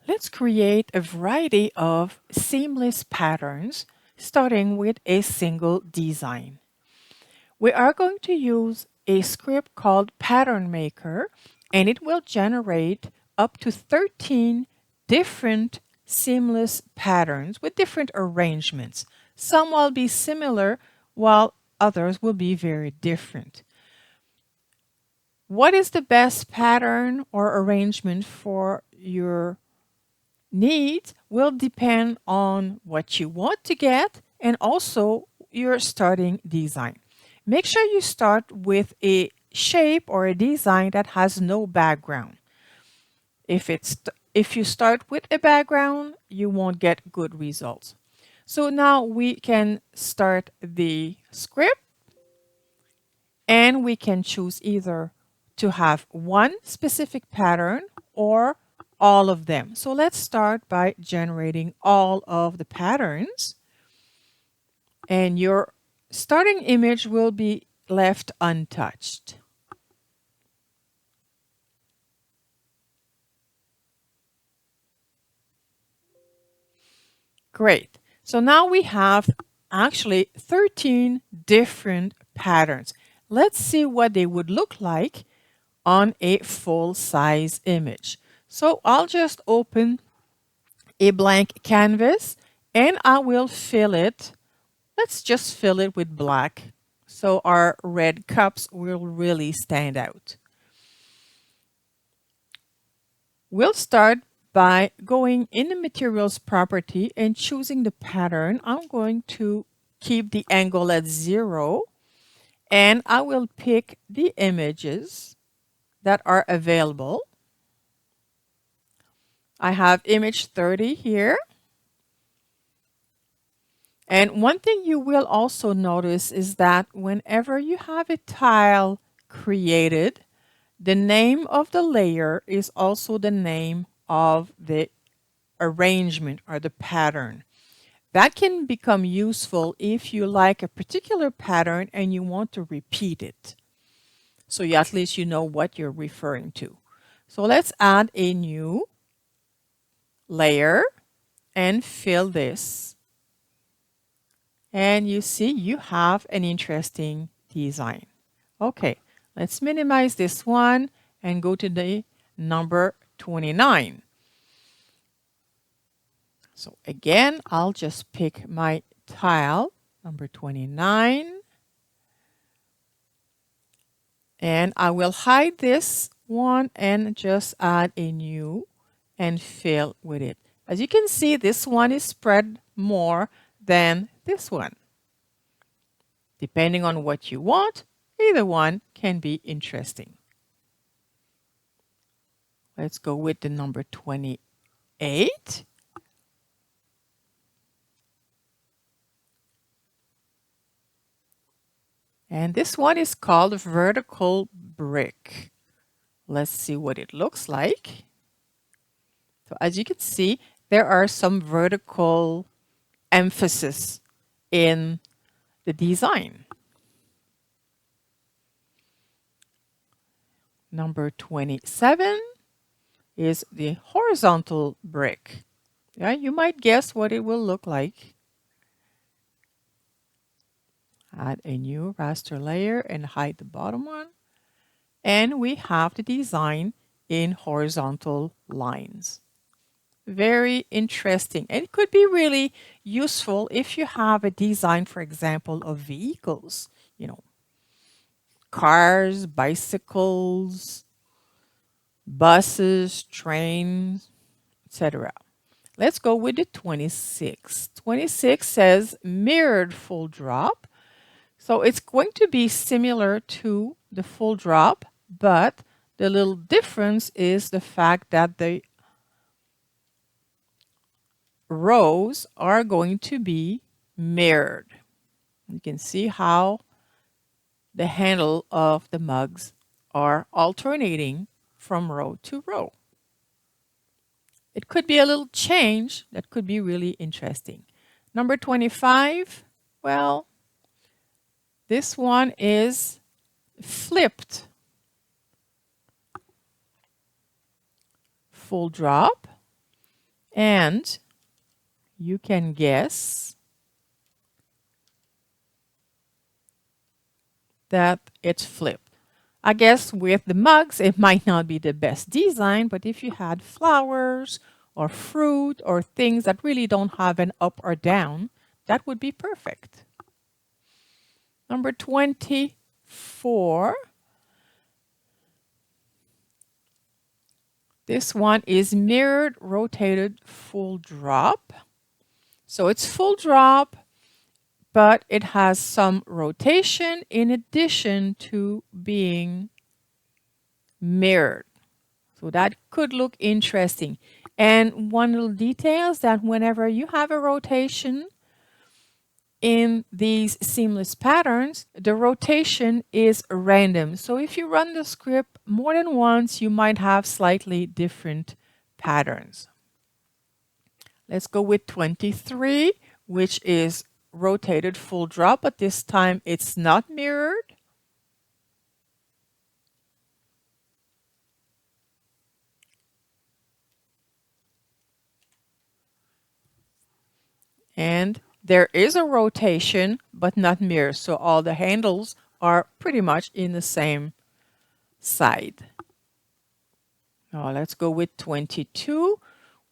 Let's create a variety of seamless patterns, starting with a single design. We are going to use a script called Pattern Maker, and it will generate up to 13 different seamless patterns with different arrangements. Some will be similar, while others will be very different. What is the best pattern or arrangement for your needs will depend on what you want to get and also your starting design. Make sure you start with a shape or a design that has no background. If you start with a background, you won't get good results. So now we can start the script and we can choose either to have one specific pattern or all of them. So let's start by generating all of the patterns, and your starting image will be left untouched. Great. So now we have actually 13 different patterns. Let's see what they would look like on a full-size image. So I'll just open a blank canvas and I will fill it. Let's just fill it with black so our red cups will really stand out. We'll start by going in the materials property and choosing the pattern. I'm going to keep the angle at 0 and I will pick the images that are available. I have image 30 here. And one thing you will also notice is that whenever you have a tile created, the name of the layer is also the name of the arrangement or the pattern. That can become useful if you like a particular pattern and you want to repeat it. So at least you know what you're referring to. So let's add a new layer and fill this. And you see you have an interesting design. Okay, let's minimize this one and go to the number 29. So again, I'll just pick my tile, number 29. And I will hide this one and just add a new and fill with it. As you can see, this one is spread more than this one. Depending on what you want, either one can be interesting. Let's go with the number 28. And this one is called vertical brick. Let's see what it looks like. So as you can see, there are some vertical emphasis in the design. Number 27 is the horizontal brick. Yeah, you might guess what it will look like. Add a new raster layer and hide the bottom one. And we have the design in horizontal lines. Very interesting. And it could be really useful if you have a design, for example, of vehicles, cars, bicycles, buses, trains, etc. Let's go with the 26. 26 says mirrored full drop. So it's going to be similar to the full drop, but the little difference is the fact that the rows are going to be mirrored. You can see how the handle of the mugs are alternating from row to row. It could be a little change that could be really interesting. Number 25, well, this one is flipped full drop. And you can guess that it's flipped. I guess with the mugs, it might not be the best design, but if you had flowers or fruit or things that really don't have an up or down, that would be perfect. Number 24. This one is mirrored rotated full drop. So it's full drop, but it has some rotation in addition to being mirrored. So that could look interesting. And one little detail is that whenever you have a rotation in these seamless patterns, the rotation is random. So if you run the script more than once, you might have slightly different patterns. Let's go with 23, which is rotated full drop, but this time it's not mirrored. And there is a rotation, but not mirrored. So all the handles are pretty much in the same side. Now let's go with 22.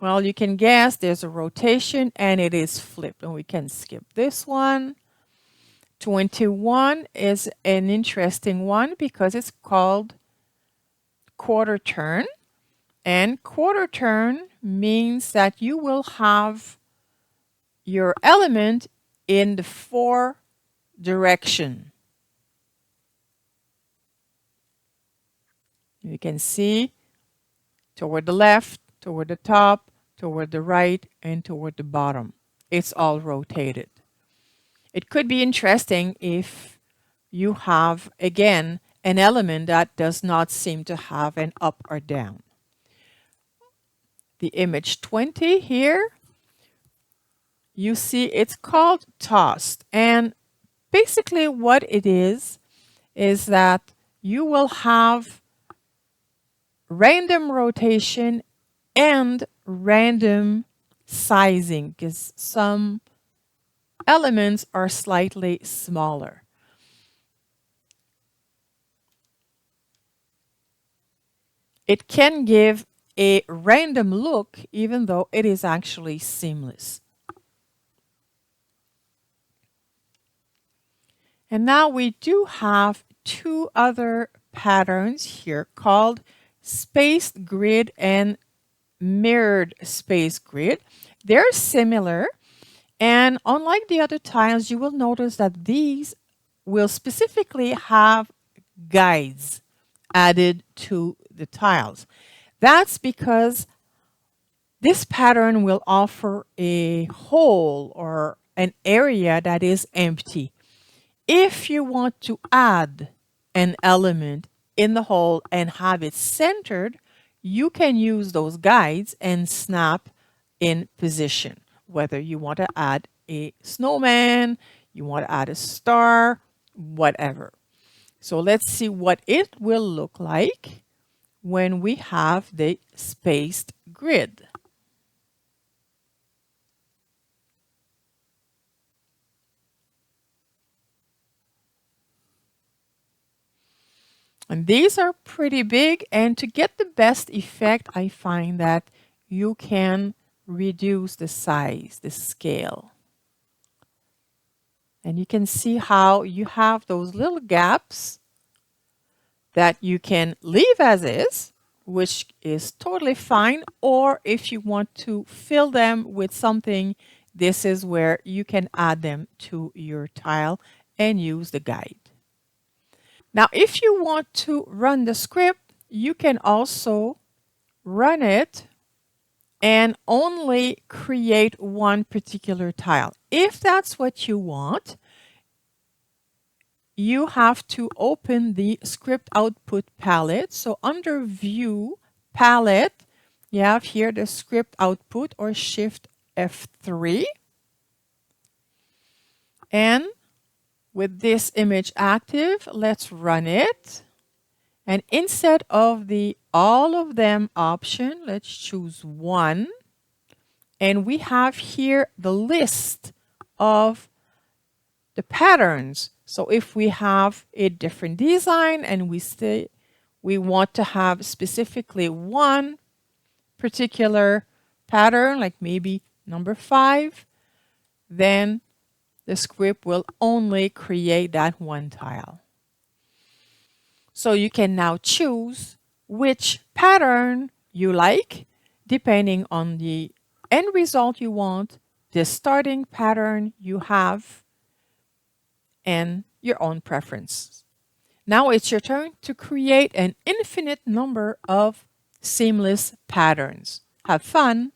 Well, you can guess there's a rotation and it is flipped. And we can skip this one. 21 is an interesting one because it's called quarter turn. And quarter turn means that you will have your element in the 4 direction. You can see toward the left, toward the top, toward the right, and toward the bottom. It's all rotated. It could be interesting if you have, again, an element that does not seem to have an up or down. The image 20 here, you see it's called tossed. And basically what it is that you will have random rotation and random sizing because some elements are slightly smaller. It can give a random look even though it is actually seamless. And now we do have 2 other patterns here called spaced grid and mirrored space grid. They're similar, and unlike the other tiles, you will notice that these will specifically have guides added to the tiles. That's because this pattern will offer a hole or an area that is empty. If you want to add an element in the hole and have it centered, you can use those guides and snap in position. Whether you want to add a snowman, you want to add a star, whatever. So let's see what it will look like when we have the spaced grid. And these are pretty big, and to get the best effect, I find that you can reduce the size, the scale. And you can see how you have those little gaps that you can leave as is, which is totally fine, or if you want to fill them with something, this is where you can add them to your tile and use the guide. Now, if you want to run the script, you can also run it and only create one particular tile. If that's what you want, you have to open the script output palette. So under View, Palette, you have here the script output, or Shift F3. And with this image active, let's run it. And instead of the all of them option, let's choose one. And we have here the list of the patterns. So if we have a different design and we say we want to have specifically one particular pattern, like maybe number 5, then the script will only create that one tile. So you can now choose which pattern you like depending on the end result you want, the starting pattern you have, and your own preference. Now it's your turn to create an infinite number of seamless patterns. Have fun!